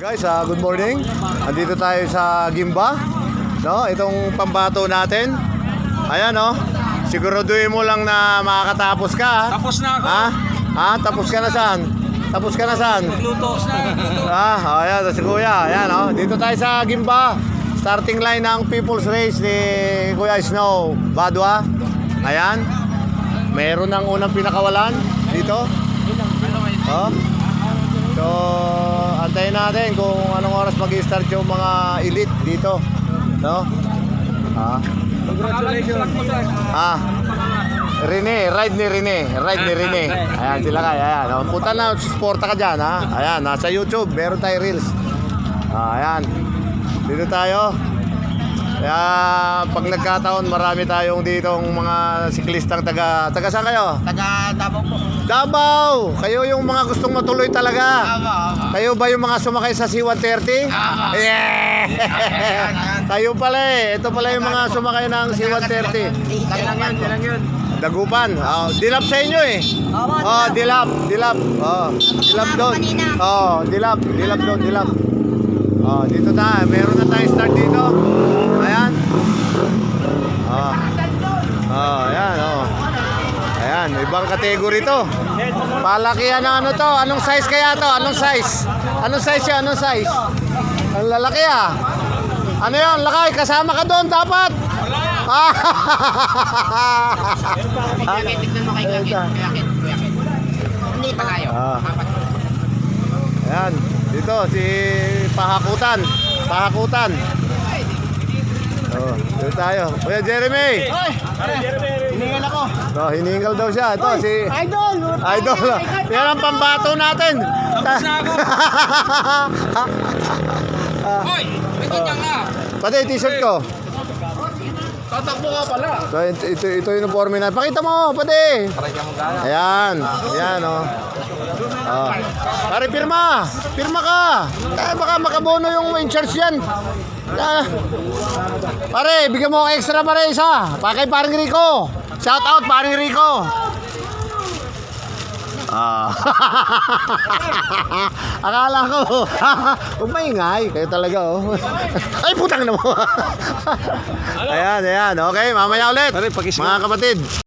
Guys, good morning. Andito tayo sa Gimba. No, itong pambato natin. Ayan, no. Siguraduhin mo lang na makakatapos ka. Tapos na ako. Ha? Tapos ka na saan? Tapos ka na saan? Luto. Ayan, si Kuya. Ayan, no. Dito tayo sa Gimba. Starting line ng People's Race ni Kuya Snow Badwa. Ayan. Meron ng unang pinakawalan dito. Oh. So, antayin natin kung anong oras mag-i-start yung mga elite dito. No? Congratulations. Ride ni Rene. Ayan sila kaya. Ayan. Oh, punta na, suporta ka dyan, ha? Ayan, nasa YouTube, meron tayo reels. Ayan. Dito tayo. Kaya pag nagkataon, marami tayong ditong mga siklistang taga saan kayo? Taga Davao po. Davao! Kayo yung mga gustong matuloy talaga. Davao. Kayo ba yung mga sumakay sa C-130? Yeah! Kayo pala eh. Ito pala yung mga sumakay ng C-130. Yan yun. Dagupan. Dilap sa inyo eh. Dilap. Dilap doon. Dilap doon. Dito tayo. Meron na tayong start dito. Ayan. Ayan. Ayan, ibang kategory to. Palakihan ng ano to. Anong size kaya to? Anong size? Anong size? Ang lalaki ah. Ano yun? Lakay, kasama ka doon dapat. Tignan mo kay Kuyakit. Hindi pa tayo. Ayan, dito si Pahakutan. Dito tayo. Kuya Jeremy. Hiningal ako. Hiningal daw siya. Ito si Idol. Yan ang pambato natin. Tapos na ako. Hoy, may kanyang nga. Pati t-shirt ko. Tatakbo ka pala. Ito yung uniforme na. Pakita mo, pati. Ayan, oh. Pare, pirma ka. Baka makabono yung in-charge yan. Pare, bigyan mo ako extra pare isa. Pakay paring Rico. Shout out paring Rico. Akala ko. Huwag maingay. Kayo talaga oh. Ay putang na mo. Ayan. Okay, mamaya ulit. Mga kapatid.